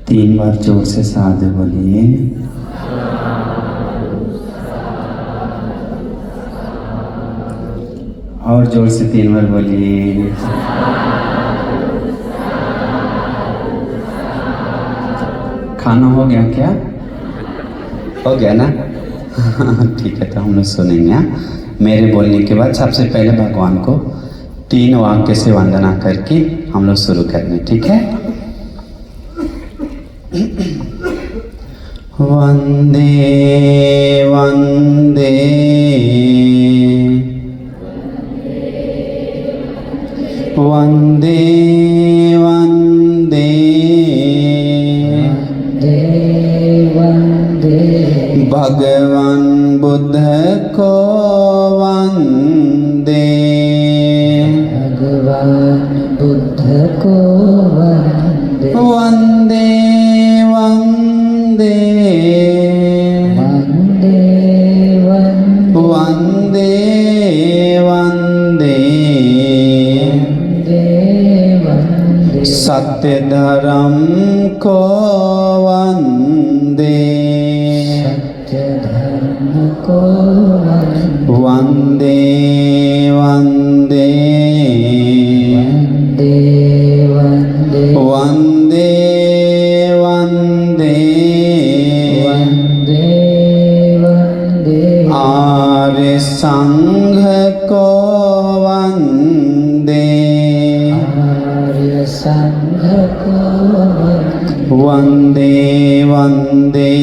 3 बार जोर से साधु बोलिए। और जोर से 3 बार बोलिए। खाना हो गया क्या? हो गया ना? ठीक है, तो हम लोग सुनेंगे। हाँ, मेरे बोलने के बाद सबसे पहले भगवान को 3 वाक्य से वंदना करके हम लोग शुरू करेंगे, ठीक है? वंदे वंदे वंदे वंदे भगवान बुद्ध को वंदे, भगवान बुद्ध को वंदे, वंदे वंदे वंदे वंदे वंदे वंदे सत्य धर्म को वंदे, सत्य धर्म को वंदे वंदे वंदे वंदे वंदे वंदे वंदे वंदे आर्य संघ को वंदे, आर्य संघ को वंदे वंदे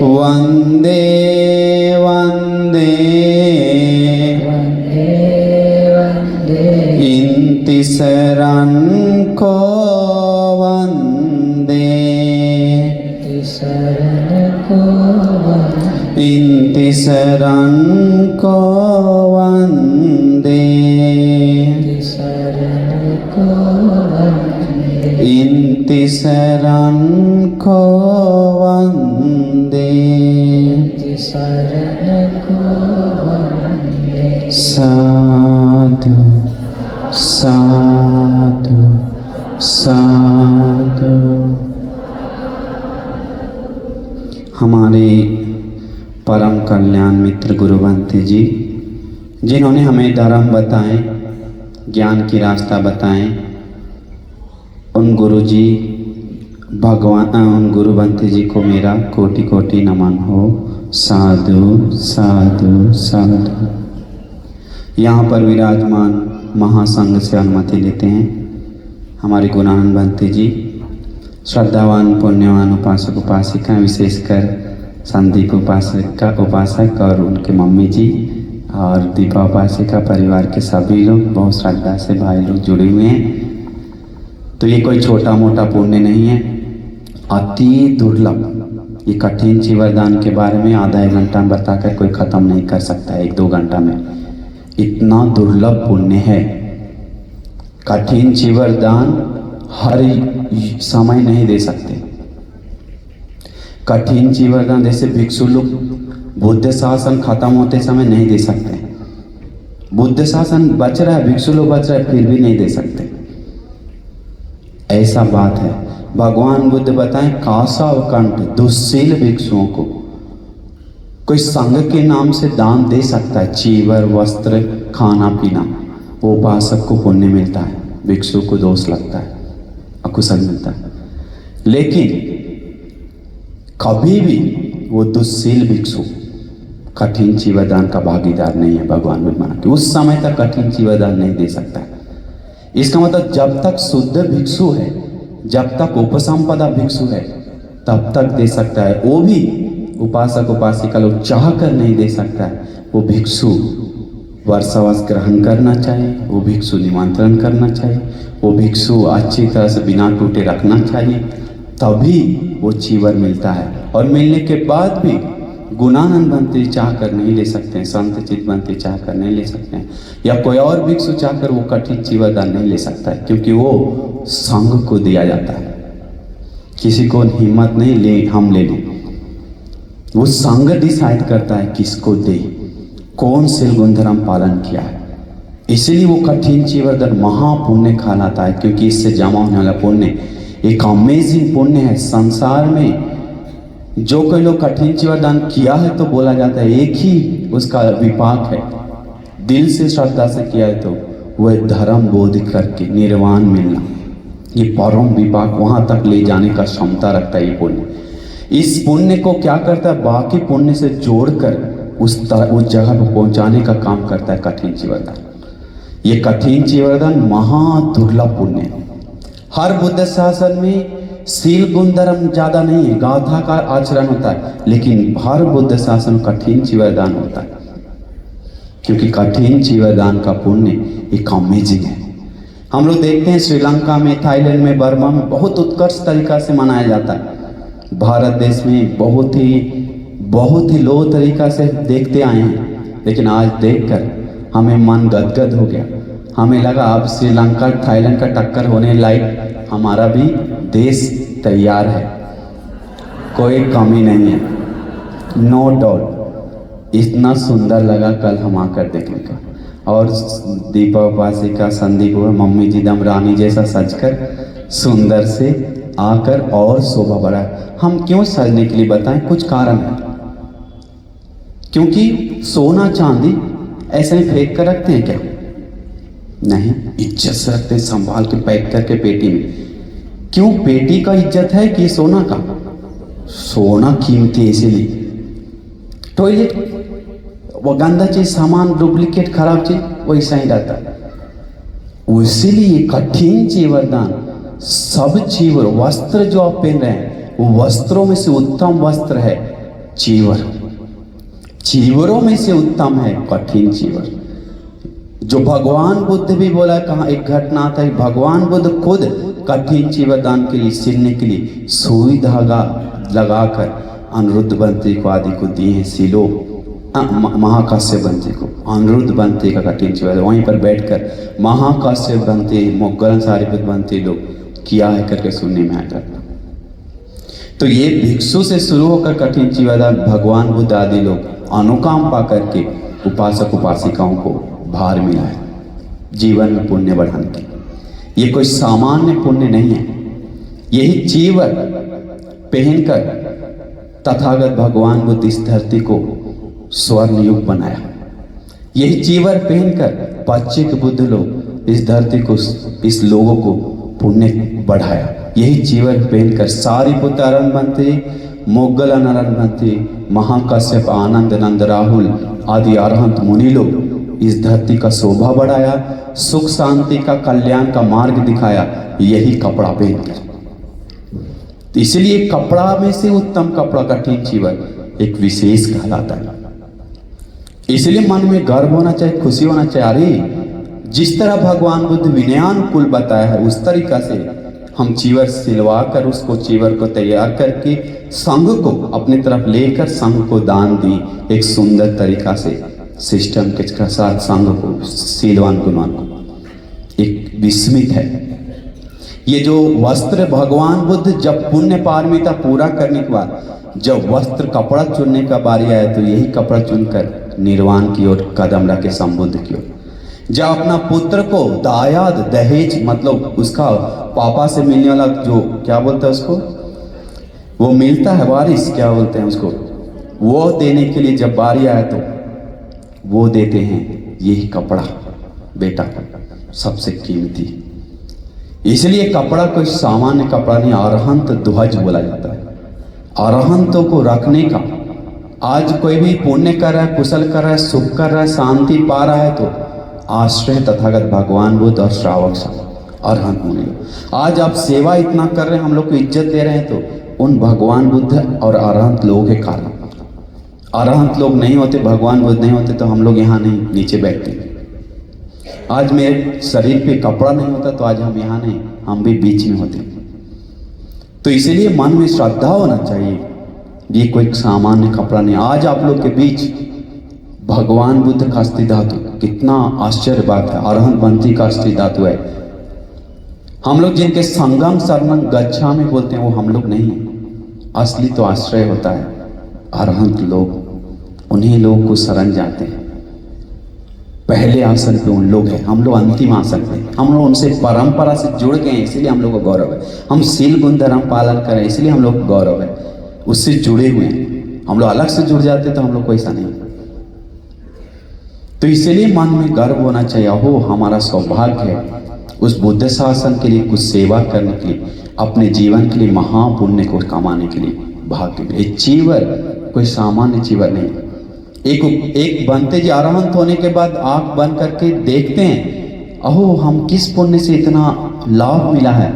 वंदे वंदे इनती शरण को वंदे, शरण को इनती शरण को वंदे, शरण को इनती शरण को वंदे, शरण को साधु साधु साधु। हमारे परम कल्याण मित्र गुरु बंते जी, जिन्होंने हमें धर्म बताए, ज्ञान की रास्ता बताए, उन गुरु जी भगवान, उन गुरु बंते जी को मेरा कोटि कोटि नमन हो। साधु साधु साधु। यहाँ पर विराजमान महासंघ से अनुमति लेते हैं हमारे गुणानंद बंते जी, श्रद्धावान पुण्यवान उपासक उपासिका, विशेषकर संदीप उपासक और उनके मम्मी जी और दीपा उपासिका परिवार के सभी लोग बहुत श्रद्धा से भाई लोग जुड़े हुए हैं। तो ये कोई छोटा मोटा पुण्य नहीं है, अति दुर्लभ। ये कठिन चीवरदान के बारे में आधा 1 घंटा में बताकर कोई ख़त्म नहीं कर सकता है 1-2 घंटा में। इतना दुर्लभ पुण्य है। कठिन चीवरदान हर समय नहीं दे सकते। कठिन चीवरदान जैसे भिक्षु लोग बुद्ध शासन खत्म होते समय नहीं दे सकते। बुद्ध शासन बच रहा है, भिक्षु लोग बच रहे हैं, फिर भी नहीं दे सकते। ऐसा बात है। भगवान बुद्ध बताएं, कासावकंठ दुस्सील भिक्षुओं को कोई संघ के नाम से दान दे सकता है, चीवर वस्त्र खाना पीना, वो उपासक को पुण्य मिलता है, भिक्षु को दोष लगता है, अकुशल मिलता है। लेकिन कभी भी वो दुस्सील भिक्षु कठिन चीवरदान का भागीदार नहीं है। भगवान बुद्ध माना कि उस समय तक कठिन चीवरदान नहीं दे सकता है। इसका मतलब जब तक शुद्ध भिक्षु है, जब तक उपसंपदा भिक्षु है, तब तक दे सकता है। वो भी उपासक उपासिका लोग चाह कर नहीं दे सकता है। वो भिक्षु वर्षावास ग्रहण करना चाहिए, वो भिक्षु निमंत्रण करना चाहिए, वो भिक्षु अच्छी तरह से बिना टूटे रखना चाहिए, तभी वो चीवर मिलता है। और मिलने के बाद भी गुणानंद बनते चाह कर नहीं ले सकते हैं, संत चित बनते चाह कर नहीं ले सकते हैं, या कोई और भिक्षु चाह कर वो कठिन चीवरदान नहीं ले सकता है, क्योंकि वो संघ को दिया जाता है। किसी को हिम्मत नहीं ले हम ले लें, वो संघ डिसाइड करता है किसको दे, कौन शील गुण धर्म पालन किया है। इसलिए वो कठिन चीवरदान महापुण्य कहलाता है, क्योंकि इससे जमा होने वाला पुण्य एक अमेजिंग पुण्य है। संसार में जो कोई लोग कठिन चीवरदान किया है तो बोला जाता है एक ही उसका विपाक है, दिल से श्रद्धा से किया है तो वह धर्म बोध करके निर्वाण मिलना, ये परम विपाक वहां तक ले जाने का क्षमता रखता है ये पुण्य। इस पुण्य को क्या करता है, बाकी पुण्य से जोड़कर उस जगह पर पहुंचाने का काम करता है कठिन चीवरदान। ये कठिन चीवरदान महादुर्लभ पुण्य है। हर बुद्ध शासन में सील गुण धर्म ज्यादा नहीं है, गाथा का आचरण होता है, लेकिन हर बुद्ध शासन कठिन चीवरदान होता है, क्योंकि कठिन चीवरदान का पुण्य एक अमेजिंग है। हम लोग देखते हैं श्रीलंका में, थाईलैंड में, बर्मा में बहुत उत्कर्ष तरीका से मनाया जाता है। भारत देश में बहुत ही लो तरीका से देखते आए हैं, लेकिन आज देखकर हमें मन गदगद हो गया। हमें लगा अब श्रीलंका थाईलैंड का टक्कर होने लायक हमारा भी देश तैयार है, कोई कमी नहीं है, नो डाउट। इतना सुंदर लगा कल हम आकर देखने का। और दीपा उपासिका संदीप हुआ मम्मी जी दम रानी जैसा सजकर सुंदर से आकर और शोभा बढ़ा। हम क्यों सजने के लिए बताएं, कुछ कारण है। क्योंकि सोना चांदी ऐसे ही फेंक कर रखते हैं क्या? नहीं, इज्जत से रखते हैं, संभाल के पैक करके पेटी में। क्यों? पेटी का इज्जत है कि सोना का? सोना कीमती है इसीलिए। टॉयलेट वो गंदा चीज, सामान डुप्लीकेट खराब चीज वैसा ही रहता है। इसीलिए कठिन चीवरदान, सब चीवर वस्त्र जो आप पहन रहे हैं वो वस्त्रों में से उत्तम वस्त्र है चीवर। चीवरों में से उत्तम है कठिन चीवर। जो भगवान बुद्ध भी बोला, कहाँ एक घटना आता है, भगवान बुद्ध खुद कठिन चीवरदान के लिए सिलने के लिए सुई धागा लगाकर अनिरुद्ध बंती को आदि को दिए हैं। सिलो महाकाश्यप बंती को अनिरुद्ध बंती का कठिन चीवरदान वहीं पर बैठकर महाकाश्यप बंती, मोगलन सारिपुत्र बंती लोग किया है करके सुनने में आया। तो ये भिक्षु से शुरू होकर कठिन चीवरदान भगवान बुद्ध आदि लोग अनुकाम पा करके उपासक उपासिकाओं को भार मिला है जीवन में पुण्य बढ़ाने के। ये कोई सामान्य पुण्य नहीं है। यही चीवर पहनकर तथागत भगवान बुद्ध इस धरती को स्वर्ण युग बनाया। यही चीवर पहनकर पश्चिम बुद्ध लोग इस धरती को, इस लोगों को पुण्य बढ़ाया। यही चीवर पहनकर सारिपुत्र अरहंत, मोगल अरहंत, महाकाश्यप, आनंद नंद, राहुल आदि अरहंत मुनि लोग इस धरती का शोभा बढ़ाया, सुख शांति का कल्याण का मार्ग दिखाया, यही कपड़ा पहनकर। इसलिए कपड़ा में से उत्तम कपड़ा कठिन चीवर एक विशेष कहलाता है। इसलिए मन में गर्व होना चाहिए, खुशी होना चाहिए। अरे जिस तरह भगवान बुद्ध विनयानुकूल बताया है उस तरीका से हम चीवर सिलवा कर उसको चीवर को तैयार करके संघ को अपनी तरफ लेकर संघ को दान दी। एक सुंदर तरीका से सिस्टम के साथ संघ को सीलवान गुणवान को एक विस्मित है। ये जो वस्त्र भगवान बुद्ध जब पुण्य पारमिता पूरा करने के बाद जब वस्त्र कपड़ा चुनने का बारी आया तो यही कपड़ा चुनकर निर्वाण की ओर कदम रखे, संबुद्ध की ओर। जब अपना पुत्र को दायाद दहेज मतलब उसका पापा से मिलने वाला जो क्या बोलते हैं उसको, वो मिलता है वारिस, क्या बोलते हैं उसको, वो देने के लिए जब बारी आया तो वो देते हैं यही कपड़ा बेटा को, सबसे कीमती। इसलिए कपड़ा कोई सामान्य कपड़ा नहीं, अरहंत ध्वज बोला जाता है। अरहंतों को रखने का आज कोई भी पुण्य कर रहा है, कुशल कर रहा है, सुख कर रहा है, शांति पा रहा है तो आश्रय तथागत भगवान बुद्ध और श्रावक सब अरहंत मुनि। आज आप सेवा इतना कर रहे हैं, हम लोग को इज्जत दे रहे हैं तो उन भगवान बुद्ध और अरहंत लोगों के कारण। अरहंत लोग नहीं होते, भगवान बुद्ध नहीं होते तो हम लोग यहाँ नहीं नीचे बैठते। आज मेरे शरीर पे कपड़ा नहीं होता तो आज हम यहाँ नहीं, हम भी बीच में होते। तो इसीलिए मन में श्रद्धा होना चाहिए, ये कोई सामान्य कपड़ा नहीं। आज आप लोग के बीच भगवान बुद्ध का अस्थि धातु, कितना आश्चर्य बात है, अरहंत बंती का अस्थि धातु है। हम लोग जिनके संगम शरणं गच्छामि बोलते हैं वो हम लोग नहीं है। असली तो आश्रय होता है अरहंत लोग, उन्हीं लोग को शरण जाते हैं। पहले आसन पे उन लोग हैं, हम लोग अंतिम आसन पे, हम लोग उनसे परंपरा से जुड़ गए हैं, इसलिए हम लोग को गौरव है। हम सील गुण धर्म पालन करें इसलिए हम लोग को गौरव है, उससे जुड़े हुए हैं। हम लोग अलग से जुड़ जाते तो हम लोग को ऐसा नहीं। तो इसलिए मन में गर्व होना चाहिए, हो हमारा सौभाग्य है उस बुद्ध शासन के लिए कुछ सेवा करने के लिए, अपने जीवन के लिए महापुण्य को कमाने के लिए भाग्य मिले। चीवर कोई सामान्य चीवर नहीं। एक बनते जी अरहंत होने के बाद आंख बंद करके देखते हैं, अहो हम किस पुण्य से इतना लाभ मिला है,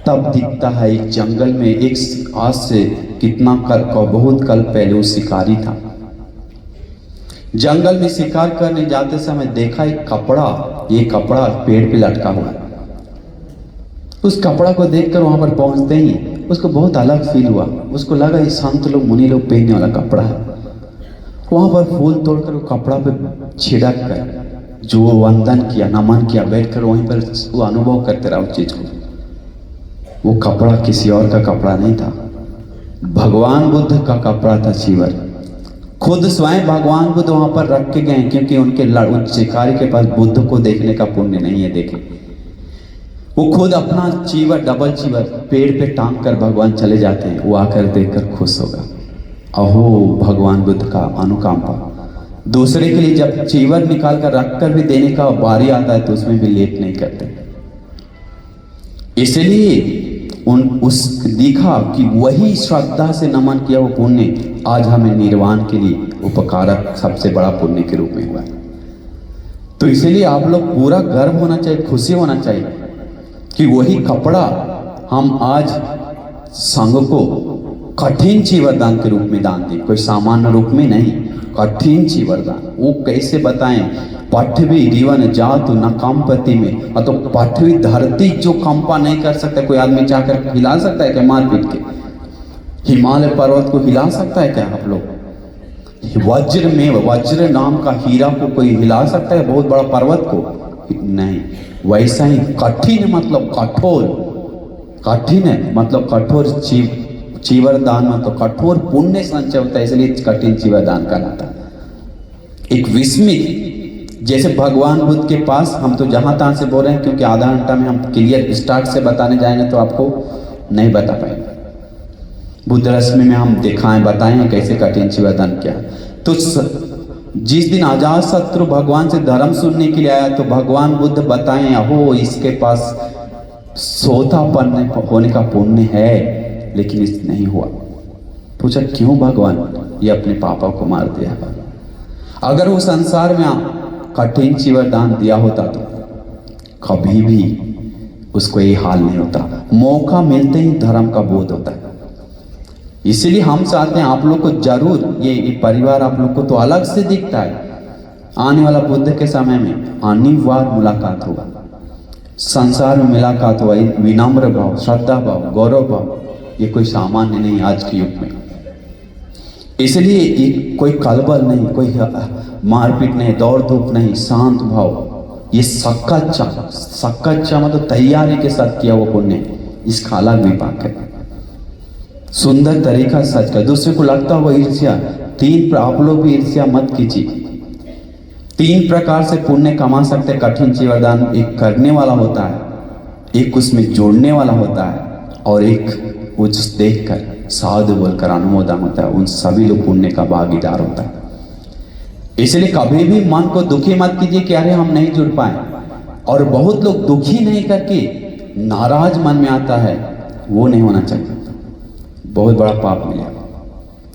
तब दिखता है एक जंगल में एक आज से कितना बहुत कल पहले वो शिकारी था। जंगल में शिकार करने जाते समय देखा एक कपड़ा, ये कपड़ा पेड़ पे लटका हुआ है। उस कपड़ा को देखकर वहां पर पहुंचते ही उसको बहुत अलग फील हुआ। उसको लगा ये संत लोग मुनि लोग पहनने वाला कपड़ा है। वहां पर फूल तोड़कर वो कपड़ा पे छिड़क कर जो वंदन किया, नमन किया, बैठकर वहीं पर वो अनुभव करते रहा उस चीज को। वो कपड़ा किसी और का कपड़ा नहीं था, भगवान बुद्ध का कपड़ा था चीवर। खुद स्वयं भगवान बुद्ध वहां पर रख के गए, क्योंकि उनके शिकारी के पास बुद्ध को देखने का पुण्य नहीं है। देखे वो खुद अपना चीवर, डबल चीवर पेड़ पे टांग कर भगवान चले जाते हैं। वो आकर देखकर खुश होगा, अहो भगवान बुद्ध का अनुकंपा। दूसरे के लिए जब चीवर निकाल कर रख कर भी देने का बारी आता है तो उसमें भी लेट नहीं करते। इसलिए उस दिखा कि वही श्रद्धा से नमन किया वो पुण्य आज हमें निर्वाण के लिए उपकारक सबसे बड़ा पुण्य के रूप में हुआ है। तो इसलिए आप लोग पूरा गर्व होना चाहिए, खुशी होना चाहिए कि वही कपड़ा हम आज संघ को कठिन चीवरदान के रूप में दान दें, कोई सामान्य रूप में नहीं, कठिन चीवरदान। वो कैसे बताएं, पृथ्वी जीवन जातु न कंपति में, तो पृथ्वी धरती जो कंपा नहीं कर सकता, कोई आदमी जाकर हिला सकता है क्या मार पीट के? हिमालय पर्वत को हिला सकता है क्या आप लोग? वज्र में, वज्र नाम का हीरा को कोई हिला सकता है बहुत बड़ा पर्वत को? नहीं। वैसा ही कठिन मतलब कठोर, कठिन है मतलब कठोर चीवरदान मतलब कठोर पुण्य संचय होता है, इसलिए कठिन चीवरदान कहलाता है। एक विस्मित, जैसे भगवान बुद्ध के पास हम तो जहां तहां से बोल रहे हैं, क्योंकि आधा घंटा में हम क्लियर स्टार्ट से बताने जाएंगे तो आपको नहीं बता पाएंगे। बुद्ध रश्मि में हम दिखाएं, बताएं कैसे कठिन चीवरदान किया। तो जिस दिन अजात शत्रु भगवान से धर्म सुनने के लिए आया तो भगवान बुद्ध बताएं, अहो इसके पास सोतापन होने का पुण्य है लेकिन इस नहीं हुआ। पूछा क्यों भगवान? ये अपने पापा को मार दिया। अगर वो संसार में कठिन चीवरदान दिया होता तो कभी भी उसको ये हाल नहीं होता। मौका मिलते ही धर्म का बोध होता है। इसीलिए हम चाहते हैं आप लोग को जरूर, ये परिवार आप लोग को तो अलग से दिखता है, आने वाला बुद्ध के समय में अनिवार्य मुलाकात होगा, संसार में मुलाकात होगा। विनम्र भाव, श्रद्धा भाव, गौरव भाव, ये कोई सामान्य नहीं आज के युग में। इसलिए ये कोई कलबल नहीं, कोई मारपीट नहीं, दौड़ धूप नहीं, शांत भाव। ये सक्का मतलब तैयारी के साथ किया वो पुण्य, इसका अलग विपाक है। सुंदर तरीका सच का, दूसरे को लगता हुआ ईर्ष्या, आप लोग भी ईर्ष्या मत कीजिए। 3 प्रकार से पुण्य कमा सकते हैं कठिन चीवरदान। एक करने वाला होता है, एक उसमें जोड़ने वाला होता है, और एक उस देखकर साधु बोलकर अनुमोदन होता है। उन सभी लोग पुण्य का भागीदार होता है। इसलिए कभी भी मन को दुखी मत कीजिए कि अरे हम नहीं जुड़ पाए। और बहुत लोग दुखी नहीं करके नाराज मन में आता है, वो नहीं होना चाहिए, बहुत बड़ा पाप मिलेगा।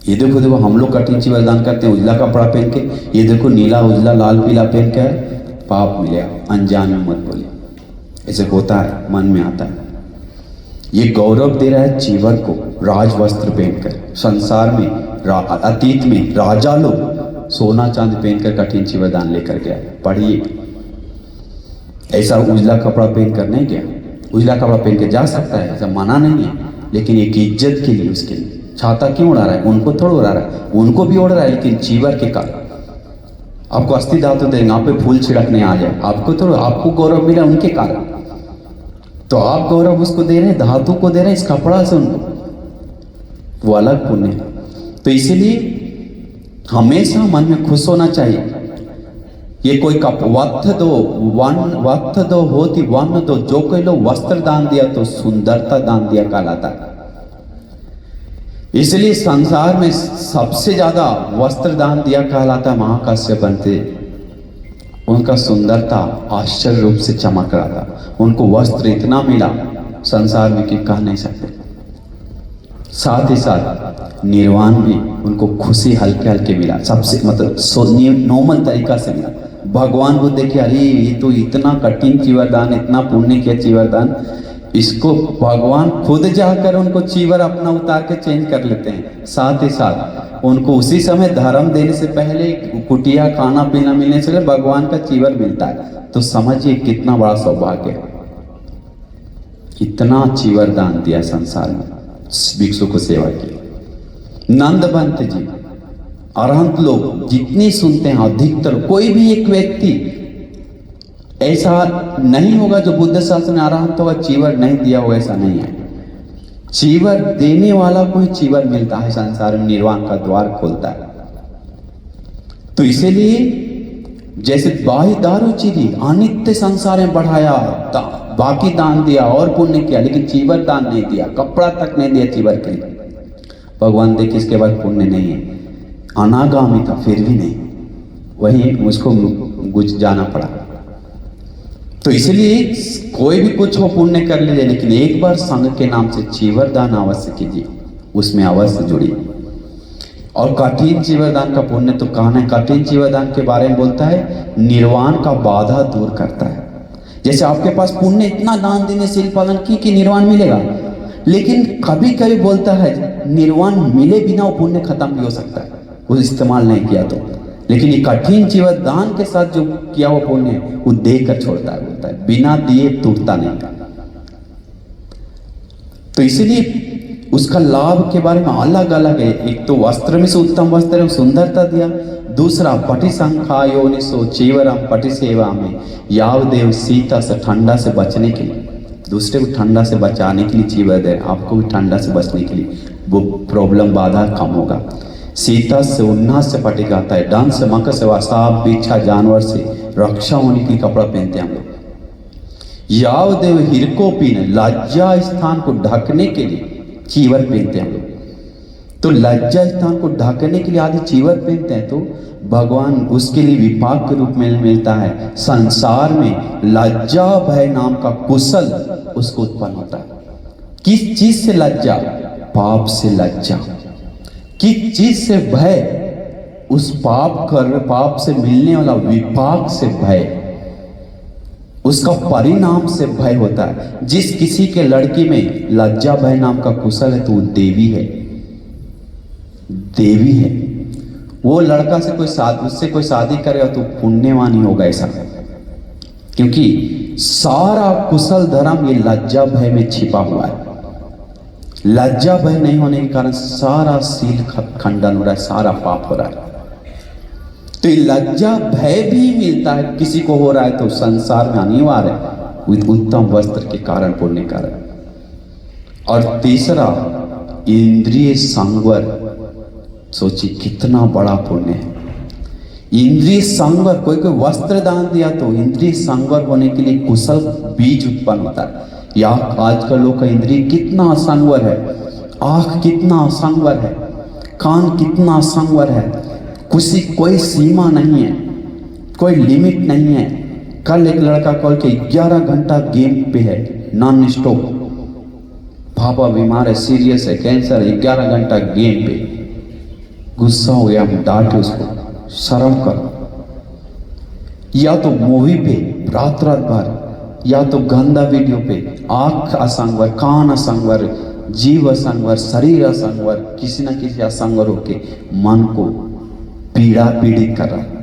ये देखो हम लोग कठिन चीवरदान करते हैं उजला कपड़ा पहन के, ये देखो नीला उजला लाल पीला पहन के, पाप मिलेगा। अनजान में मत बोलिए, ऐसे होता है, मन में आता है। ये गौरव दे रहा है चीवर को, राज वस्त्र पहनकर। संसार में अतीत में राजा लोग सोना चांदी पहनकर कठिन चीवरदान लेकर गया। पढ़िए, ऐसा उजला कपड़ा पहनकर नहीं गया। उजला कपड़ा पहन के जा सकता है, ऐसा मना नहीं है, लेकिन एक इज्जत के लिए, उसके लिए छाता क्यों उड़ा रहा है? उनको थोड़ा उड़ा रहा है, उनको भी उड़ रहा है, लेकिन चीवर के कारण। आपको अस्थि धातु देंगे, आप पे फूल छिड़कने आ जाए, आपको थोड़ा, आपको गौरव मिला उनके कारण, तो आप गौरव उसको दे रहे हैं, धातु को दे रहे हैं, इस कपड़ा से उनको, वो अलग पुण्य है। तो इसीलिए हमेशा मन में खुश होना चाहिए ये कोई कप वक्त दो होती वन दो, जो कोई लोग वस्त्र दान दिया तो सुंदरता दान दिया कहलाता है। इसलिए संसार में सबसे ज्यादा वस्त्र दान दिया कहलाता महाकाश्यप बनते। उनका सुंदरता आश्चर्य रूप से चमक रहा था, उनको वस्त्र इतना मिला संसार में कि कह नहीं सकते। साथ ही साथ निर्वाण भी उनको खुशी हल्के हल्के मिला, सबसे मतलब नॉर्मल तरीका से मिला। भगवान को देखे अरे ये तो इतना कठिन चीवरदान, इतना पुण्य किया चीवरदान, इसको भगवान खुद जाकर उनको चीवर अपना उतार के चेंज कर लेते हैं। साथ ही साथ उनको उसी समय धर्म देने से पहले कुटिया खाना पीना मिलने से भगवान का चीवर मिलता है। तो समझिए कितना बड़ा सौभाग्य है, इतना चीवर दान दिया संसार में, भिक्षु को सेवा की। नंदबंत जी, अरहंत लोग जितने सुनते हैं अधिकतर कोई भी एक व्यक्ति ऐसा नहीं होगा जो बुद्ध शास्त्र में अरहंत होगा चीवर नहीं दिया हो, ऐसा नहीं है। चीवर देने वाला कोई चीवर मिलता है संसार में, निर्वाण का द्वार खोलता है। तो इसीलिए जैसे बाही दारू चीरी अनित्य संसार में बढ़ाया, बाकी दान दिया और पुण्य किया, लेकिन चीवर दान नहीं दिया, कपड़ा तक नहीं दिया चीवर के लिए। भगवान देखे इसके बाद पुण्य नहीं है, अनागामी था फिर भी नहीं, वहीं मुझको गुज जाना पड़ा। तो इसलिए कोई भी कुछ हो पुण्य कर लीजिए, लेकिन एक बार संघ के नाम से चीवर दान अवश्य कीजिए, उसमें अवश्य जुड़िए। और कठिन चीवरदान का पुण्य तो कहना है, कठिन चीवरदान के बारे में बोलता है निर्वाण का बाधा दूर करता है। जैसे आपके पास पुण्य इतना दान देने शील पालन की कि निर्वाण मिलेगा, लेकिन कभी कभी बोलता है निर्वाण मिले बिना वो पुण्य खत्म भी हो सकता है, वो इस्तेमाल नहीं किया तो। लेकिन ये कठिन चीवरदान के साथ जो किया हुआ पुण्य वो देकर छोड़ता है, बोलता है बिना दिए टूटता नहीं। तो इसीलिए उसका लाभ के बारे में अलग अलग है। एक तो वस्त्र में से उत्तम वस्त्र सुंदरता दिया, दूसरा पटिसंखायोनिसो चीवरम पटि सेवा में यावदेव सीता से ठंडा से बचने के लिए, दूसरे को ठंडा से बचाने के लिए चीवर दे, आपको भी ठंडा से बचने के लिए, वो प्रॉब्लम बाधा कम होगा। सीता से उन्नास से पटिक आता है, डांस से मकर से सांप बिच्छा जानवर से रक्षा होने के लिए कपड़ा पहनते हैं हम लोग। यावदेव हिरकोपीन लज्जा स्थान को ढकने के लिए चीवर पहनते हैं हम लोग। तो लज्जा स्थान को ढकने के लिए आदि चीवर पहनते हैं, तो भगवान उसके लिए विपाक के रूप में मिलता है। संसार में लज्जा भय नाम का कुशल उसको उत्पन्न होता है। किस चीज से लज्जा? पाप से लज्जा। किस चीज से भय? उस पाप से मिलने वाला विपाक से भय, उसका परिणाम से भय होता है। जिस किसी के लड़की में लज्जा भय नाम का कुशल है तो वो देवी है, देवी है। वो लड़का से उससे कोई शादी करेगा तो पुण्यवान ही होगा ऐसा, क्योंकि सारा कुशल धर्म ये लज्जा भय में छिपा हुआ है। लज्जा भय नहीं होने के कारण सारा शील खंडन हो रहा है, सारा पाप हो रहा है। तो ये लज्जा भय भी मिलता है, किसी को हो रहा है तो संसार में अनिवार्य है उत्तम वस्त्र के कारण, पुण्य कारण। और तीसरा इंद्रिय संवर, सोचिए कितना बड़ा पुण्य है। इंद्रिय संवर, कोई वस्त्र दान दिया तो इंद्रिय संवर होने के लिए कुशल बीज उत्पन्न होता है। या आजकल लोग का इंद्रिय कितना असंवर है, आंख कितना असंवर है, कान कितना असंवर है, कोई सीमा नहीं है, कोई लिमिट नहीं है। कल एक लड़का कॉल के 11 घंटा गेम पे है नॉन स्टॉप, पापा बीमार है, सीरियस है, कैंसर, 11 घंटा गेम पे। गुस्सा हो गया, हम डांटे उसको, शर्म कर। या तो मूवी पे रात भर, या तो गंदा वीडियो पे, आंख असंवर, कान असंवर, जीव असंवर, शरीर असंवर, किसी न किसी असंवर होके मन को पीड़ित कर रहा है।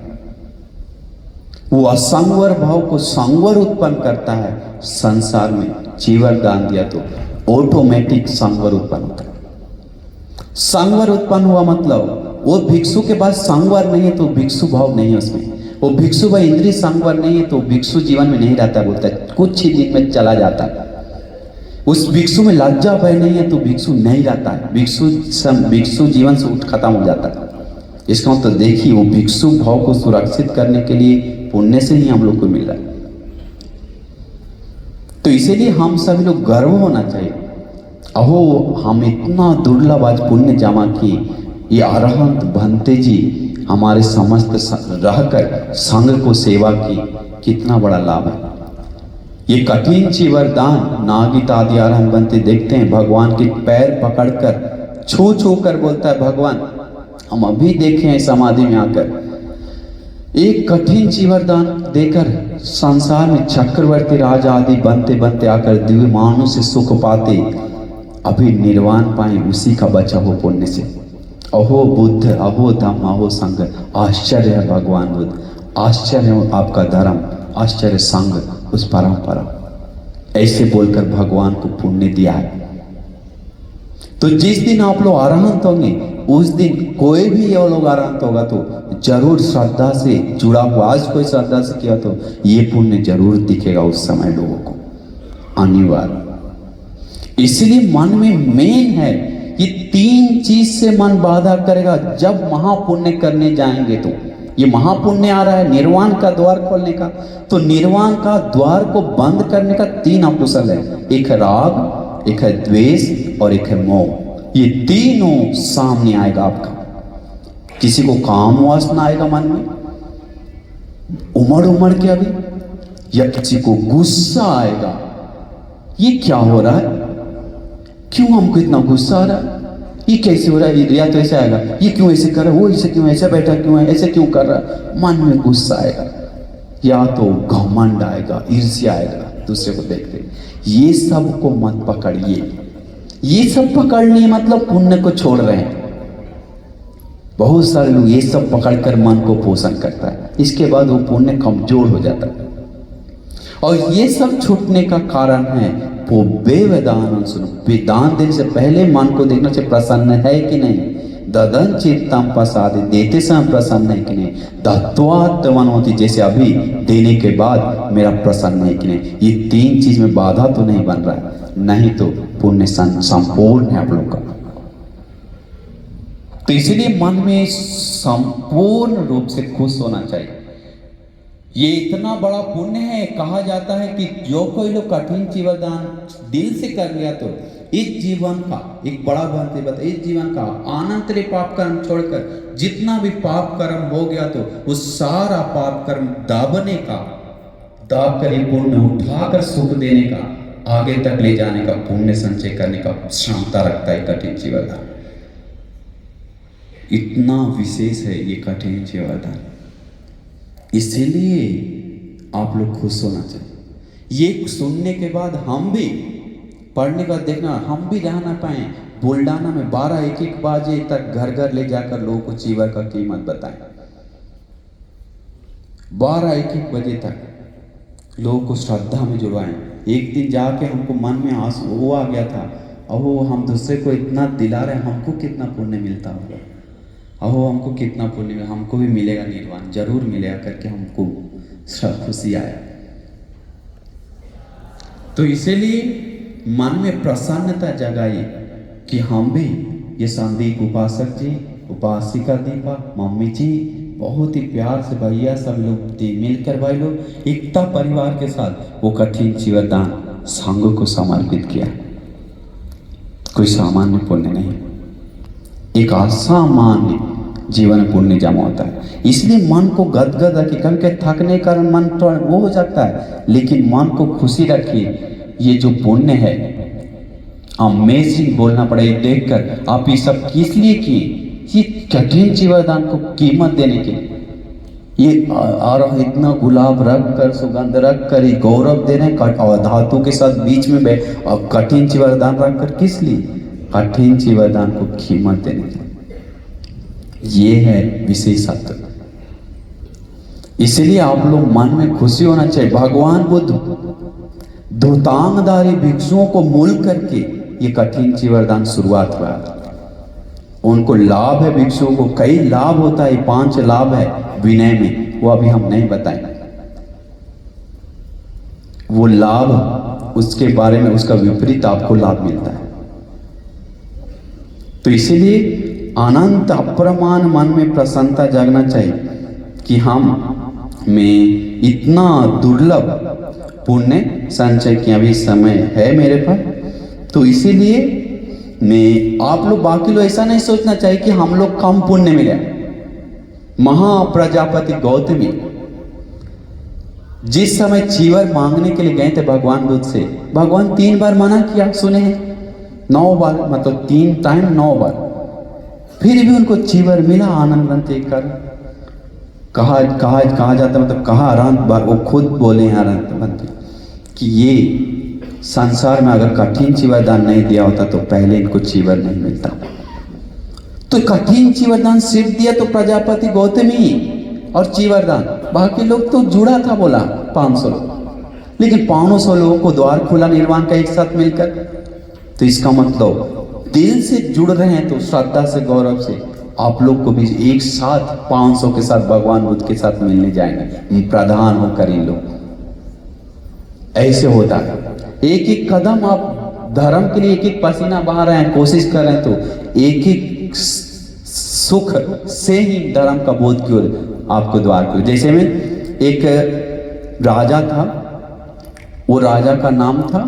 वो असंवर भाव को संवर उत्पन्न करता है। संसार में चीवर दान दिया तो ऑटोमेटिक संवर उत्पन्न होता है। संवर उत्पन्न हुआ मतलब वो भिक्षु के पास संवर नहीं है तो भिक्षु भाव नहीं है उसमें। वो भिक्षु भाई इंद्रिय संवर नहीं है तो भिक्षु जीवन में नहीं रहता, बोलता है कुछ ही दिन में चला जाता है। उस भिक्षु में लज्जा भय नहीं है तो भिक्षु नहीं रहता है, भिक्षु जीवन से खत्म हो जाता है। इसका मतलब देखिए, वो भिक्षु भाव को सुरक्षित करने के लिए पुण्य से ही हम लोग को मिल रहा है। तो इसीलिए हम सभी लोग गर्व होना चाहिए, अहो हम इतना दुर्लभ आज पुण्य जमा किए, ये अरहंत भंते जी हमारे समस्त रहकर संघ को सेवा की, कितना बड़ा लाभ है। ये कठिन ची वरदान नागित आदि अरहंत भंते देखते हैं, भगवान के पैर पकड़कर छू छू कर बोलता है भगवान, हम अभी देखे हैं समाधि में आकर, एक कठिन ची वरदान देकर संसार में चक्रवर्ती राजा आदि बनते बनते आकर दिव्य मानव से सुख पाते, अभी निर्वाण पाए उसी का बचा हो पुण्य से। अहो बुद्ध, अहो धम्म, अहो संघ, आश्चर्य है भगवान बुद्ध, आश्चर्य है आपका धर्म, आश्चर्य संघ, उस परंपरा। ऐसे बोलकर भगवान को पुण्य दिया है। तो जिस दिन आप लोग अरहंत होंगे उस दिन कोई भी ये लोग अरहंत होगा तो जरूर श्रद्धा से जुड़ा हुआ, आज कोई श्रद्धा से किया तो ये पुण्य जरूर दिखेगा उस समय लोगों को, अनिवार्य। इसलिए मन में मेन है कि 3 चीज से मन बाधा करेगा। जब महापुण्य करने जाएंगे तो ये महापुण्य आ रहा है निर्वाण का द्वार खोलने का, तो निर्वाण का द्वार को बंद करने का 3 अकुशल है, एक है राग, एक है द्वेष और एक है मोह। ये तीनों सामने आएगा आपका। किसी को काम वासना आएगा मन में उमड़ उमड़ के अभी, या किसी को गुस्सा आएगा, ये क्या हो रहा है, क्यों हमको इतना गुस्सा आ रहा है, ये कैसे हो रहा है, या तो ऐसे आएगा, ये क्यों ऐसे कर रहा है, वो ऐसे क्यों, ऐसे बैठा क्यों है, ऐसे क्यों कर रहा है, मन में गुस्सा आएगा। या तो घमंड आएगा, ईर्ष्या आएगा दूसरे को देखते। ये सब को मत पकड़िए, ये सब पकड़ने मतलब पुण्य को छोड़ रहे हैं। बहुत सारे लोग ये सब पकड़कर मन को पोषण करता है, इसके बाद वो पुण्य कमजोर हो जाता है। और ये सब छूटने का कारण है वो वेदान सुनो, वेदान देने से पहले मन को देखना चाहिए प्रसन्न है कि नहीं, ददन चित्तम प्रसादि, देते समय प्रसन्न है कि नहीं, दत्वात्मन होती, जैसे अभी देने के बाद मेरा प्रसन्न है कि नहीं। ये 3 चीज में बाधा तो नहीं बन रहा है, नहीं तो पुण्य संपूर्ण है आप लोग का। तो इसलिए मन में संपूर्ण रूप से खुश होना चाहिए। ये इतना बड़ा पुण्य है, कहा जाता है कि जो कोई लोग कठिन जीवदान दिल से कर लिया तो इस जीवन का, एक बड़ा भंते बता, इस जीवन का अनंतरे पाप कर्म छोड़कर जितना भी पाप कर्म हो गया तो उस सारा पाप कर्म दाबने का, दाब कर पुण्य उठाकर सुख देने का, आगे तक ले जाने का, पुण्य संचय करने का क्षमता रखता है कठिन जीवदान। इतना विशेष है ये कठिन जीवदान, इसीलिए आप लोग खुश होना चाहिए। ये सुनने के बाद हम भी पढ़ने का देखना, हम भी रह ना पाए बुल्डाना में 12-1 बजे तक घर घर ले जाकर लोगों को चीवर का कीमत बताएं। 12-1 बजे तक लोगों को श्रद्धा में जुड़वाएं। एक दिन जाके हमको मन में आंसू वो आ गया था, अहो हम दूसरे को इतना दिला रहे, हमको कितना पुण्य मिलता होगा, अहो हमको कितना पुण्य, हमको भी मिलेगा निर्वाण, जरूर मिलेगा करके हमको खुशी आया। तो इसीलिए मन में प्रसन्नता जगाइए कि हम भी ये संदीप उपासक जी, उपासिका दीपा, मम्मी जी, बहुत ही प्यार से भैया सब लोग मिलकर भाई लोग एकता परिवार के साथ वो कठिन जीवदान संघ को समर्पित किया। कोई सामान्य पुण्य नहीं, एक असामान्य जीवन पुण्य जमा होता है। इसलिए मन को गदगद रखिए, कभी कभी थकने के कारण मन तो वो हो जाता है, लेकिन मन को खुशी रखिए। ये जो पुण्य है अमेजिंग बोलना पड़ेगा देखकर, आप ये सब किस लिए किए, ये कठिन जीवदान को कीमत देने के लिए। ये और इतना गुलाब रख कर, सुगंध रख कर, ये गौरव दे रहे हैं और धातु के साथ बीच में बैठ और कठिन जीवदान रख कर, किस लिए, कठिन जीवदान को कीमत देने के लिए। ये है विशेषत्व। इसलिए आप लोग मन में खुशी होना चाहिए। भगवान बुद्ध धुतांगधारी भिक्षुओं को मूल करके ये कठिन जीवदान शुरुआत हुआ। उनको लाभ है, भिक्षुओं को कई लाभ होता है, 5 लाभ है विनय में, वो अभी हम नहीं बताएं। वो लाभ उसके बारे में, उसका विपरीत आपको लाभ मिलता है। तो इसीलिए अनंत अप्रमाण मन में प्रसन्नता जागना चाहिए कि हम मैं इतना दुर्लभ पुण्य संचय किया, अभी समय है मेरे पास, तो इसीलिए मैं आप लोग बाकी लोग ऐसा नहीं सोचना चाहिए कि हम लोग कम पुण्य मिले। महाप्रजापति गौतमी जिस समय चीवर मांगने के लिए गए थे भगवान बुद्ध से, भगवान 3 बार मना किया, सुने हैं 9 बार, मतलब 3 टाइम 9 बार, फिर भी उनको चीवर मिला आनंद कर। कहा जाता, मतलब कहा अरहंत, वो खुद बोले हैं अरहंत कि ये संसार में अगर कठिन चीवर दान नहीं दिया होता तो पहले इनको चीवर नहीं मिलता। तो कठिन चीवर दान सिर्फ दिया तो प्रजापति गौतमी और चीवर दान, बाकी लोग तो जुड़ा था बोला 500 लोग, लेकिन 500 लोगों को द्वार खुला निर्वाण का एक साथ मिलकर। तो इसका मतलब दिल से जुड़ रहे हैं, तो श्रद्धा से गौरव से आप लोग को भी एक साथ 500 के साथ भगवान बुद्ध के साथ मिलने जाएंगे, प्रधान होकर इन लोग। ऐसे होता है, एक एक कदम आप धर्म के लिए एक एक पसीना बहा रहे हैं, कोशिश कर रहे हैं, तो एक एक सुख से ही धर्म का बोध की ओर आपको द्वार को। जैसे में एक राजा था, वो राजा का नाम था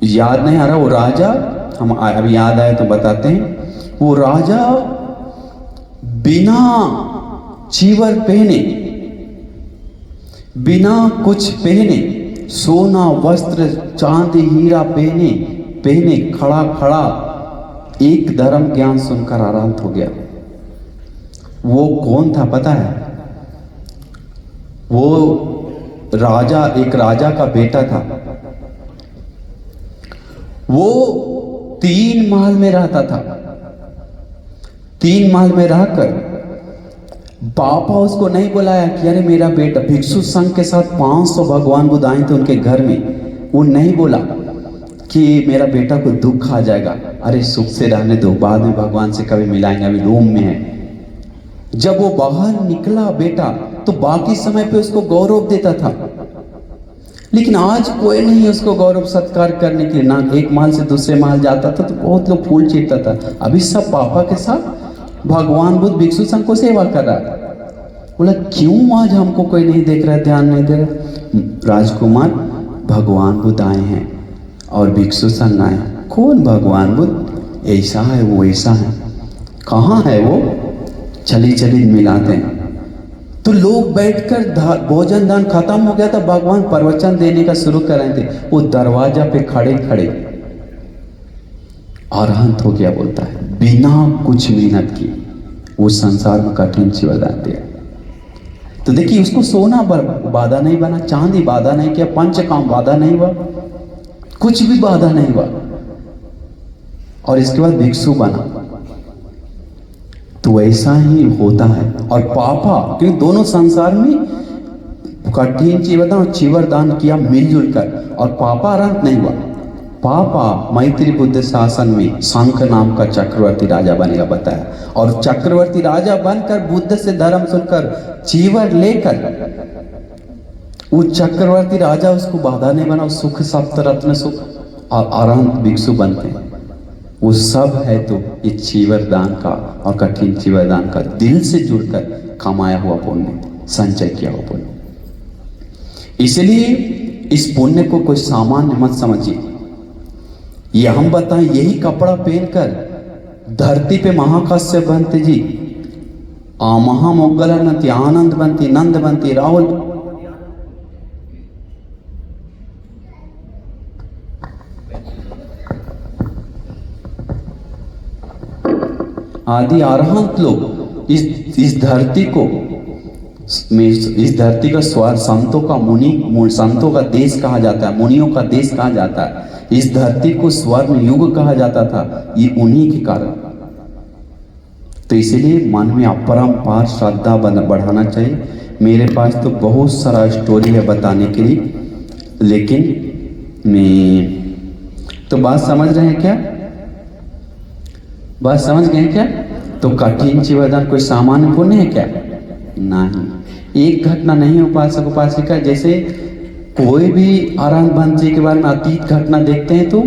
याद नहीं आ रहा, वो राजा हम अभी याद आए तो बताते हैं। वो राजा बिना चीवर पहने, बिना कुछ पहने, सोना वस्त्र चांदी हीरा पहने खड़ा खड़ा एक धर्म ज्ञान सुनकर आरांत हो गया। वो कौन था पता है? वो राजा, एक राजा का बेटा था। वो 3 महल में रहता था। 3 महल में रहकर पापा उसको नहीं बुलाया कि अरे मेरा बेटा, भिक्षु संघ के साथ 500 भगवान बुद्ध आए थे उनके घर में, वो नहीं बोला कि मेरा बेटा को दुख आ जाएगा, अरे सुख से रहने दो, बाद में भगवान से कभी मिलाएंगे, अभी रूम में है। जब वो बाहर निकला बेटा, तो बाकी समय पे उसको गौरव देता था, लेकिन आज कोई नहीं उसको गौरव सत्कार करने के लिए। ना एक महल से दूसरे महल जाता था तो बहुत लोग फूल चीरता था, अभी सब पापा के साथ भगवान बुद्ध भिक्षु संघ को सेवा कर रहा है। बोला क्यों आज हमको कोई नहीं देख रहा, ध्यान नहीं दे रहा? राजकुमार, भगवान बुद्ध आए हैं और भिक्षु संघ आए हैं। कौन भगवान बुद्ध? ऐसा है वो, ऐसा है। कहाँ है वो? चली मिलाते हैं। तो लोग बैठकर भोजन दान खत्म हो गया था, भगवान प्रवचन देने का शुरू कर रहे थे, वो दरवाजा पे खड़े खड़े अरहंत हो गया। बोलता है बिना कुछ मेहनत की वो संसार में कठिन चीवर दान दिया। तो देखिए, उसको सोना बाधा नहीं बना, चांदी बाधा नहीं किया, पंचकाम बाधा नहीं हुआ, कुछ भी बाधा नहीं हुआ, और इसके बाद भिक्षु बना। तो ऐसा ही होता है। और पापा, क्योंकि दोनों संसार में कठिन चीवर दान और चीवर दान किया मिलजुल कर, और पापा अरहंत नहीं हुआ। पापा मैत्री बुद्ध शासन में शंख नाम का चक्रवर्ती राजा बनेगा बताया, और चक्रवर्ती राजा बनकर बुद्ध से धर्म सुनकर चीवर लेकर वो चक्रवर्ती राजा उसको बाधा नहीं बना, सुख सप्तरत्न सुख, और अरहंत भिक्षु बनते हैं। वो सब है तो ये चीवर दान का और कठिन चीवर दान का दिल से जुड़कर कमाया हुआ पुण्य, संचय किया हुआ पुण्य। इसलिए इस पुण्य को कोई सामान्य मत समझिए। ये हम बताएं, यही कपड़ा पहनकर धरती पे महाकाश्यप बनते जी, महामोगलनती, आनंद बनती, नंद बनती, राहुल आदि अरहंत लोग इस धरती को, इस धरती का स्वर संतों का संतों का देश कहा जाता है, मुनियों का देश कहा जाता है। इस धरती को स्वर्ण युग कहा जाता था, ये उन्हीं के कारण। तो इसलिए मन में अपरंपार श्रद्धा बढ़ाना चाहिए। मेरे पास तो बहुत सारा स्टोरी है बताने के लिए, लेकिन मैं तो बात समझ रहे हैं क्या? बात समझ गए क्या? तो कठिन चीवर दान कोई सामान्य पुण्य है क्या? नहीं। एक घटना नहीं उपासक उपासिका, जैसे कोई भी अरहंत बनने के बारे में अतीत घटना देखते हैं तो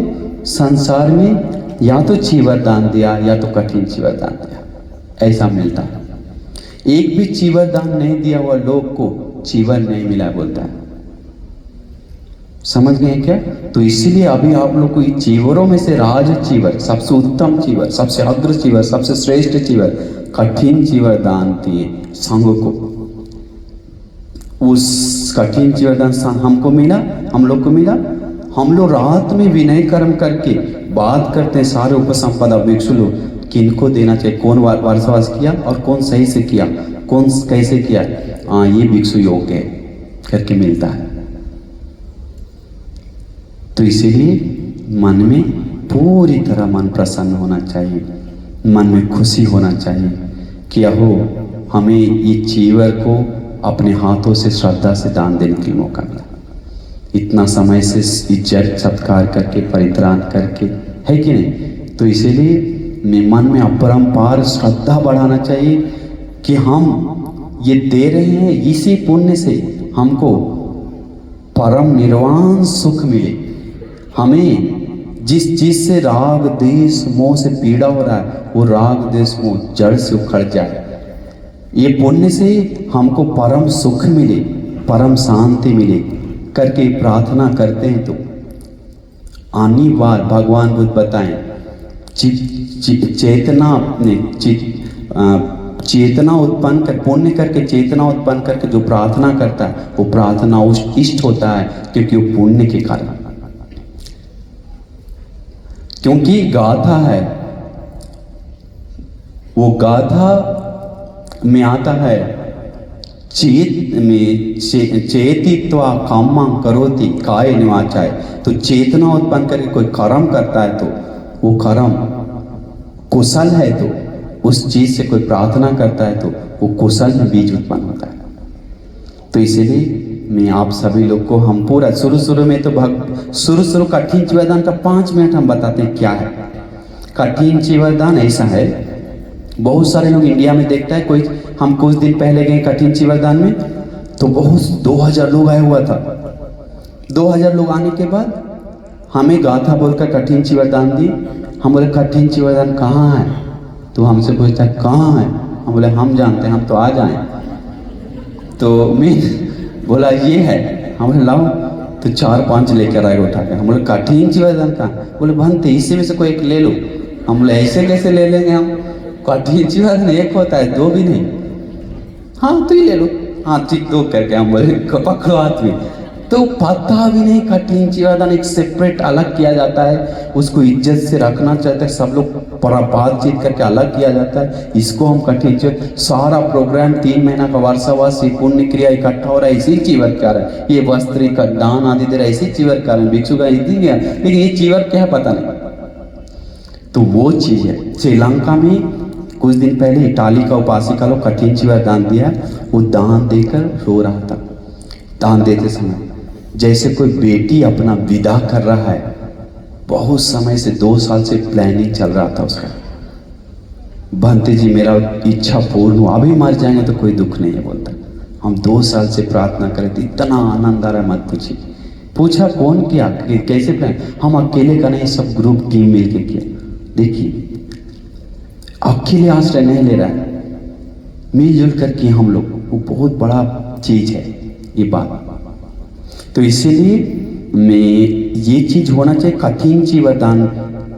संसार में या तो चीवर दान दिया या तो कठिन चीवर दान दिया, ऐसा मिलता है। एक भी चीवर दान नहीं दिया हुआ लोग को चीवर नहीं मिला बोलता है। समझ गए क्या? तो इसीलिए अभी आप लोग को चीवरों में से राज चीवर, सबसे उत्तम चीवर, सबसे अग्र चीवर, सबसे श्रेष्ठ चीवर, कठिन चीवर दान दिए संघ को। उस कठिन चीवर दान हमको मिला, हम लोग को मिला। हम लोग रात में विनय कर्म करके बात करते हैं सारे उपसंपदा भिक्षु लोग किनको देना चाहिए, कौन वर्षवास किया और कौन सही से किया, कौन कैसे किया, हाँ ये भिक्षु योग्य है करके मिलता है। तो इसीलिए मन में पूरी तरह मन प्रसन्न होना चाहिए, मन में खुशी होना चाहिए कि अहो हमें ये चीवर को अपने हाथों से श्रद्धा से दान देने के लिए मौका मिला, इतना समय से इज्जत सत्कार करके परित्राण करके, है कि नहीं? तो इसीलिए मन में अपरंपार श्रद्धा बढ़ाना चाहिए कि हम ये दे रहे हैं, इसी पुण्य से हमको परम निर्वाण सुख मिले। हमें जिस चीज से राग देश मोह से पीड़ा हो रहा है वो राग देश मोह जड़ से उखड़ जाए, ये पुण्य से हमको परम सुख मिले, परम शांति मिले करके प्रार्थना करते हैं। तो अनिवार्य भगवान बुद्ध बताएं चेतना अपने चेतना उत्पन्न कर पुण्य करके चेतना उत्पन्न करके जो प्रार्थना करता है वो प्रार्थना इष्ट होता है, क्योंकि वो पुण्य के कारण, क्योंकि गाथा है, वो गाथा में आता है चेत में चेतित्वा कामं करोति काय निवाचाय। तो चेतना उत्पन्न करके कोई कर्म करता है तो वो कर्म कुशल है, तो उस चीज से कोई प्रार्थना करता है तो वो कुशल में बीज उत्पन्न होता है। तो इसीलिए मैं आप सभी लोग को हम पूरा शुरू में तो शुरू कठिन चीवरदान का 5 मिनट हम बताते हैं क्या है। कठिन चीवरदान ऐसा है, बहुत सारे लोग इंडिया में देखता है, कोई हम कुछ दिन पहले गए कठिन चीवरदान में तो बहुत 2000 लोग आया हुआ था। 2000 लोग आने के बाद हमें गाथा बोलकर कठिन चीवरदान दी। हम बोले कठिन चीवरदान कहाँ है? तो हमसे पूछता है कहाँ है? हम बोले हम जानते हैं, हम तो आ जाएं। तो मैं बोला ये है, हम बोले लाओ, तो 4-5 लेकर आए उठा के। हम बोले कठिन चीवरदान कहाँ? बोले बनते इसी में से कोई एक ले लो। हम बोले ऐसे कैसे ले लेंगे हम, कठिन चीवरदान एक होता है, 2 भी नहीं। हाँ तो ही ले लो, हाँ ठीक 2 करके हम बोले पकड़ो हाथ में। तो पता भी नहीं कठिन चीवरदान एक सेपरेट अलग किया जाता है, उसको इज्जत से रखना चाहते हैं सब लोग, बातचीत करके अलग किया जाता है। इसको हम कठिन चीवर, सारा प्रोग्राम 3 महीना का वर्षावास पुण्य क्रिया इकट्ठा हो रहा है, इसी चीवर क्या रहा है, ये वस्त्र का दान आदि दे रहा है, इसी चीवर क्या रहा है, भिक्षु का इसी गया, लेकिन ये चीवर क्या है पता नहीं। तो वो चीज है। श्रीलंका में कुछ दिन पहले इटाली का उपासिका लोग कठिन चीवर दान दिया, वो दान देकर रो रहा था। दान देते समय जैसे कोई बेटी अपना विदा कर रहा है, बहुत समय से 2 साल से प्लानिंग चल रहा था उसका। बंते जी मेरा इच्छा पूर्ण हुआ, अभी मर जाएंगे तो कोई दुख नहीं है बोलता। हम 2 साल से प्रार्थना करे थे, इतना आनंद आ रहा है मत पूछिए। पूछा कौन किया, कैसे प्लान? हम अकेले का नहीं, सब ग्रुप टीम मिल के किया। देखिए अकेले आश्रय नहीं ले रहा है, मिलजुल कर किए हम लोग, वो बहुत बड़ा चीज है ये बात। तो इसीलिए मैं ये चीज होना चाहिए। कठिन चीवरदान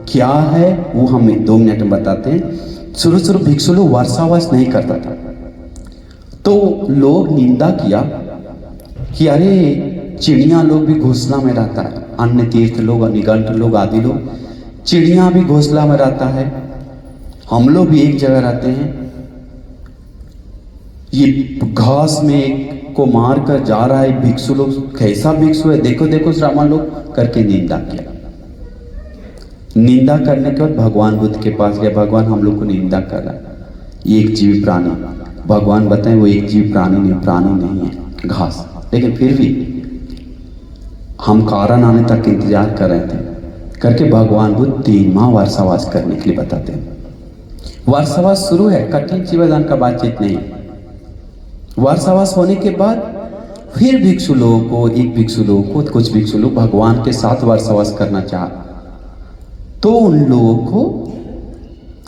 क्या है वो हम 2 मिनट में बताते हैं। शुरू भिक्षु लोग वर्षावास नहीं करता था, तो लोग निंदा किया कि अरे चिड़िया लोग भी घोंसला में रहता है, अन्य तीर्थ लोग, निगंठ लोग आदि लोग, चिड़िया भी घोंसला में रहता है, हम लोग भी एक जगह रहते हैं, ये घास में एक को मार कर जा रहा है भिक्षु लोग, कैसा भिक्षु है, देखो देखो श्रावण लोग करके निंदा किया। निंदा करने के बाद भगवान बुद्ध के पास गया, भगवान हम लोग को निंदा कर रहा है, एक जीवी प्राणी। भगवान बताएं वो एक जीवी प्राणी नहीं है, घास। लेकिन फिर भी हम कारण आने तक इंतजार कर रहे थे, करके भगवान बुद्ध 3 माह वर्षावास करने के लिए बताते हैं। वर्षावास शुरू है, कठिन चीवरदान का बातचीत नहीं। वर्षावास होने के बाद फिर भिक्षु लोगों को, एक भिक्षु लोगों को, कुछ भिक्षु लोग भगवान के साथ वर्षावास करना चाहा, तो उन लोगों को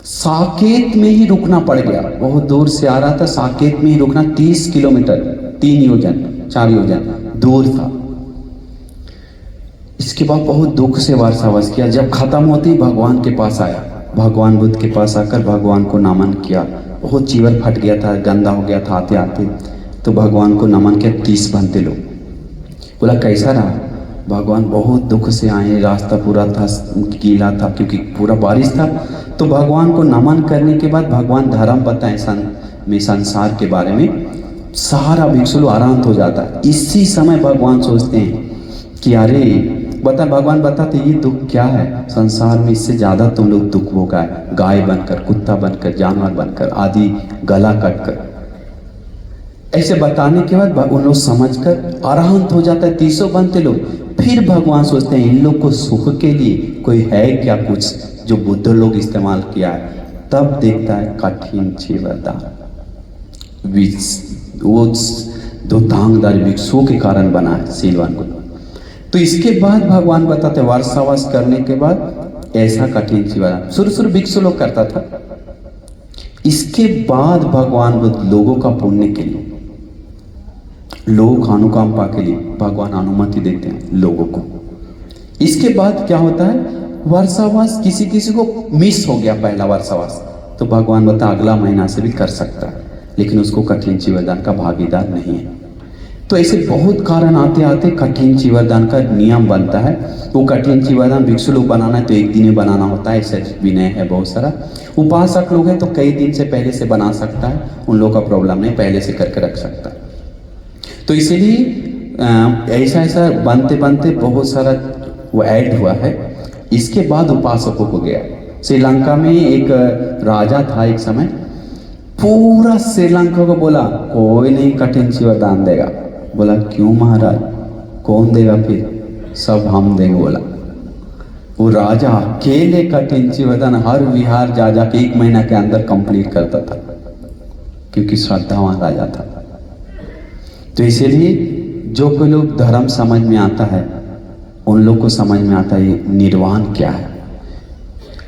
साकेत में ही रुकना पड़ गया, बहुत दूर से आ रहा था, साकेत में ही रुकना, 30 किलोमीटर 3 योजन 4 योजन दूर था। इसके बाद बहुत दुख से वार्तावास किया। जब खत्म होती भगवान के पास आया, भगवान बुद्ध के पास आकर भगवान को नमन किया। बहुत चीवर फट गया था, गंदा हो गया था आते आते, तो भगवान को नमन किया। 30 बनते लोग। बोला कैसा रहा? भगवान बहुत दुख से आए, रास्ता पूरा था गीला था क्योंकि पूरा बारिश था। तो भगवान को नमन करने के बाद भगवान धर्म बताएं संसार के बारे में, सारा भिक्षु लोग आराम हो जाता है। इसी समय भगवान सोचते हैं कि अरे भगवान बताते ये दुख क्या है संसार में, इससे ज़्यादा तुम लोग दुख भोगाए, गाय बनकर, कुत्ता बनकर, जानवर बनकर आदि, गला कटकर। ऐसे बताने के बाद उन लोग समझकर आराम हो जाता है। 300 बनते लोग। फिर भगवान सोचते हैं इन लोग को सुख के लिए कोई है क्या कुछ जो बुद्ध लोग इस्तेमाल किया है। तब देखता है कठिन चीवरदान, वो दो टांगदार भिक्षुओं के कारण बना है सीलवान को। तो इसके बाद भगवान बताते वार्तावास करने के बाद ऐसा कठिन चीवरदान शुरू भिक्षु लोग करता था। इसके बाद भगवान बुद्ध लोगों का पुण्य के लिए, लोगों का अनुकंपा के लिए भगवान अनुमति देते हैं लोगों को। इसके बाद क्या होता है, वर्षावास किसी किसी को मिस हो गया पहला वर्षावास, तो भगवान बता अगला महीना से भी कर सकता है, लेकिन उसको कठिन चीवरदान का भागीदार नहीं है। तो ऐसे बहुत कारण आते आते कठिन चीवरदान का नियम बनता है। वो कठिन चीवरदान भिक्षु लोग बनाना है तो एक दिन में बनाना होता है, ऐसे विनय है बहुत सारा। उपासक लोग हैं तो कई दिन से पहले से बना सकता है, उन लोगों का प्रॉब्लम नहीं, पहले से करके रख सकता है। तो इसीलिए ऐसा बनते बनते बहुत सारा वो ऐड हुआ है। इसके बाद उपासकों को गया। श्रीलंका में एक राजा था एक समय, पूरा श्रीलंका को बोला कोई नहीं कठिन चीवरदान देगा। बोला क्यों महाराज, कौन देगा फिर? सब हम देंगे। बोला वो राजा अकेले कठिन चीवरदान हर विहार जा जाके 1 महीना के अंदर कंप्लीट करता था, क्योंकि श्रद्धावान राजा था। तो इसीलिए जो कोई लोग धर्म समझ में आता है उन लोग को समझ में आता है निर्वाण क्या है,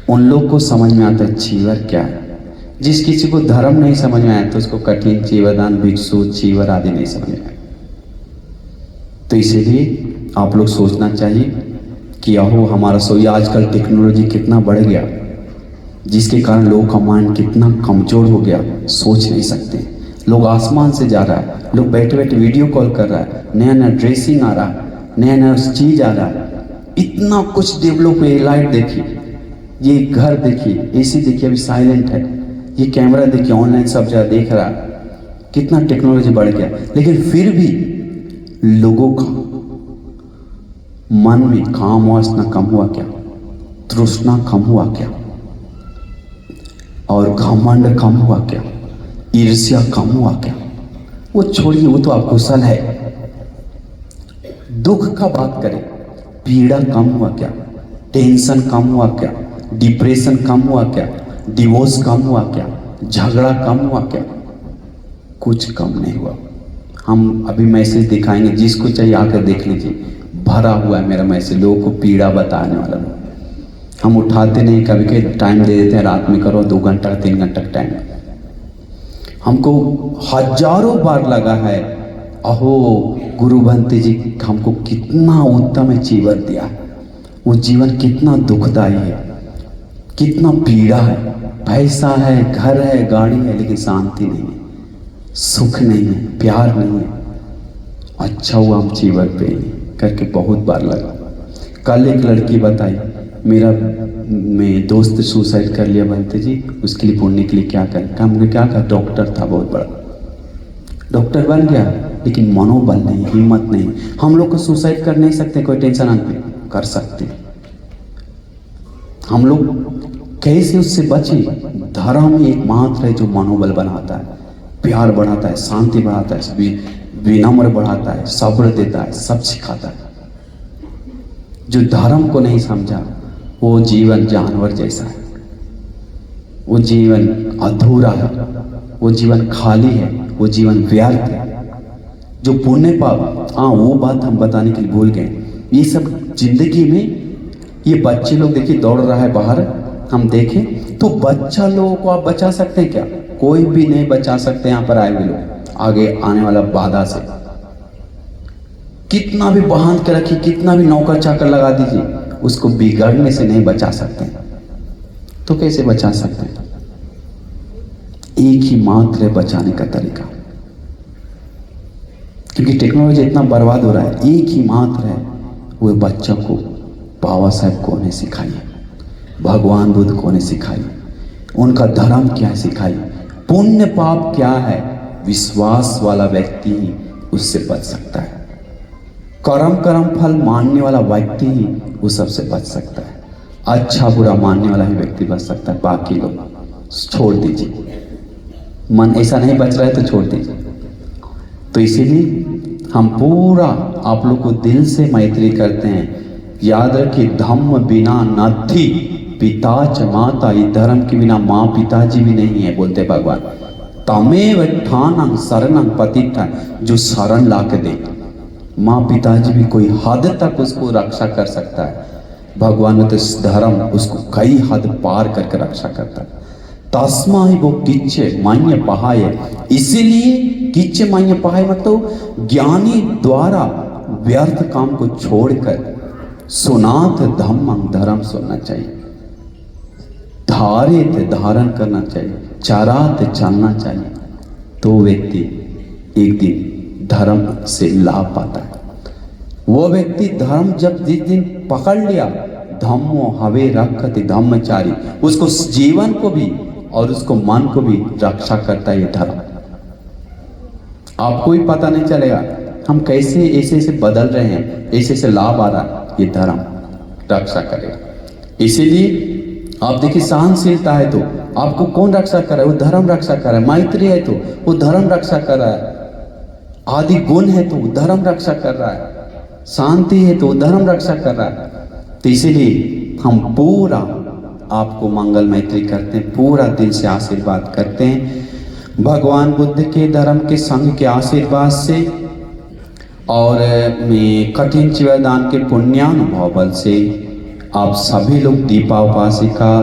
उन लोग को समझ में आता है चीवर क्या है। जिस किसी को धर्म नहीं समझ में आया तो उसको कठिन चीवरदान, भिक्षु, चीवर आदि नहीं समझ में आया। तो इसीलिए आप लोग सोचना चाहिए कि अहो हमारा सोई आजकल टेक्नोलॉजी कितना बढ़ गया, जिसके कारण लोगों का माइंड कितना कमजोर हो गया, सोच नहीं सकते। लोग आसमान से जा रहा है, लोग बैठे बैठे वीडियो कॉल कर रहा है, नया नया ड्रेसिंग आ रहा है, नया नया चीज आ रहा है, इतना कुछ डेवलप हुआ। लाइट देखिए, ये घर देखिए, एसी देखिए अभी साइलेंट है, ये कैमरा देखिए ऑनलाइन सब जगह देख रहा है, कितना टेक्नोलॉजी बढ़ गया। लेकिन फिर भी लोगों का मन में काम वासना कम हुआ क्या, तृष्णा कम हुआ क्या, और घमंड कम हुआ क्या, ईर्ष्या कम हुआ क्या? वो छोड़िए, वो तो अकुशल है। दुख का बात करें, पीड़ा कम हुआ क्या, टेंशन कम हुआ क्या, डिप्रेशन कम हुआ क्या, डिवोर्स कम हुआ क्या, झगड़ा कम हुआ क्या? कुछ कम नहीं हुआ। हम अभी मैसेज दिखाएंगे, जिसको चाहिए आकर देख लीजिए, भरा हुआ है मेरा मैसेज, लोगों को पीड़ा बताने वाला। हम उठाते नहीं, कभी कभी टाइम दे देते हैं, रात में करो 2 घंटा 3 घंटा का टाइम। हमको हजारों बार लगा है, अहो गुरु भंते जी हमको कितना उत्तम चीवर दिया, वो जीवन कितना दुखदाई है, कितना पीड़ा है, पैसा है, घर है, गाड़ी है, लेकिन शांति नहीं है, सुख नहीं है, प्यार नहीं है। अच्छा हुआ हम चीवर पे करके बहुत बार लगा। कल एक लड़की बताई, मेरा दोस्त सुसाइड कर लिया भंते जी, उसके लिए पुण्य के लिए क्या करें? हमने क्या कहा, डॉक्टर था बहुत बड़ा, डॉक्टर बन गया, लेकिन मनोबल नहीं, हिम्मत नहीं। हम लोग को सुसाइड कर नहीं सकते, कोई टेंशन आते कर सकते। हम लोग कैसे उससे बचे? धर्म एक मात्र है जो मनोबल बनाता है, प्यार बढ़ाता है, शांति बढ़ाता है, विनम्र बढ़ाता है, सब्र देता है, सब सिखाता है। जो धर्म को नहीं समझा वो जीवन जानवर जैसा है, वो जीवन अधूरा है, वो जीवन खाली है, वो जीवन व्यर्थ है। जो पुण्य पाप, हाँ वो बात हम बताने के लिए भूल गए। ये सब जिंदगी में, ये बच्चे लोग देखिए दौड़ रहा है बाहर, हम देखें तो बच्चा लोगों को आप बचा सकते हैं क्या? कोई भी नहीं बचा सकते यहाँ पर आए हुए लोग आगे आने वाला बाधा से। कितना भी बांध के रखिए, कितना भी नौकर चाकर लगा दीजिए, उसको बिगड़ने से नहीं बचा सकते। तो कैसे बचा सकते हैं? एक ही मात्र है बचाने का तरीका, क्योंकि टेक्नोलॉजी इतना बर्बाद हो रहा है। एक ही मात्र है, वो बच्चों को बाबा साहब को ने सिखाई, भगवान बुद्ध को ने सिखाई, उनका धर्म क्या है सिखाई, पुण्य पाप क्या है। विश्वास वाला व्यक्ति ही उससे बच सकता है। कर्म फल मानने वाला व्यक्ति ही उस सबसे बच सकता है। अच्छा बुरा मानने वाला ही व्यक्ति बच सकता है, बाकी लोग छोड़ दीजिए। मन ऐसा नहीं बच रहा है तो छोड़ दीजिए। तो इसीलिए हम पूरा आप लोग को दिल से मैत्री करते हैं। याद रखिए, धम्म बिना नथी पिता च माता, ये धर्म के बिना माँ पिताजी भी नहीं है, बोलते भगवान। तमेव ठानंग शरणंग पतिता, जो शरण ला के दे। माँ पिताजी भी कोई हद तक उसको रक्षा कर सकता है, भगवान ने तो इस धर्म उसको कई हद पार करके रक्षा करता है। तस्मा ही वो किच्चे मान्य पहाय, इसीलिए किच्चे मान्य पहाय मतलब ज्ञानी द्वारा व्यर्थ काम को छोड़कर सुनात धम्मं, धर्म सुनना चाहिए, धारित धारण करना चाहिए, चरात चलना चाहिए, तो व्यक्ति एक दिन धर्म से लाभ पाता है। वो व्यक्ति धर्म जब जिस दिन पकड़ लिया, धम्मो हवे रखति धम्मचारी, उसको जीवन को भी और उसको मन को भी रक्षा करता है ये धर्म। आपको भी पता नहीं चलेगा हम कैसे ऐसे बदल रहे हैं, ऐसे लाभ आ रहा है, ये धर्म रक्षा करेगा। इसीलिए आप देखिए, सहनशीलता है तो आपको कौन रक्षा कर रहा है? वो धर्म रक्षा कर रहा है। मैत्री है तो वो धर्म रक्षा कर रहा है। आदि गुण है तो वो धर्म रक्षा कर रहा है। शांति है तो वो धर्म रक्षा कर रहा है। तो इसीलिए हम पूरा आपको मंगल मैत्री करते हैं, पूरा दिल से आशीर्वाद करते हैं भगवान बुद्ध के धर्म के संघ के आशीर्वाद से और मैं कठिन चिवरदान के पुण्यानुभव बल से आप सभी लोग, दीपा उपासिका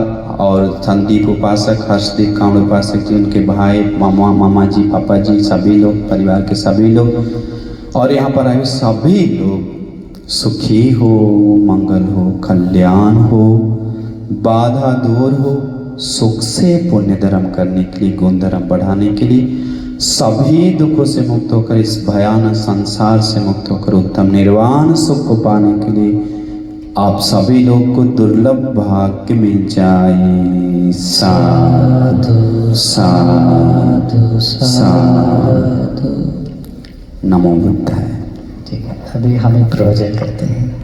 और संदीप उपासक, हर्षदीप कांवड़ उपासक जी, उनके भाई, मामा जी, पापा जी, सभी लोग, परिवार के सभी लोग और यहाँ पर आए सभी लोग सुखी हो, मंगल हो, कल्याण हो, बाधा दूर हो, सुख से पुण्य धर्म करने के लिए, गुण धर्म बढ़ाने के लिए, सभी दुखों से मुक्त होकर, इस भयानक संसार से मुक्त होकर उत्तम निर्वाण सुख को पाने के लिए आप सभी लोग को दुर्लभ भाग्य मिल जाए। साधु साधु साधु। नमो बुद्धाय। ठीक है, अभी हम एक प्रोजेक्ट करते हैं।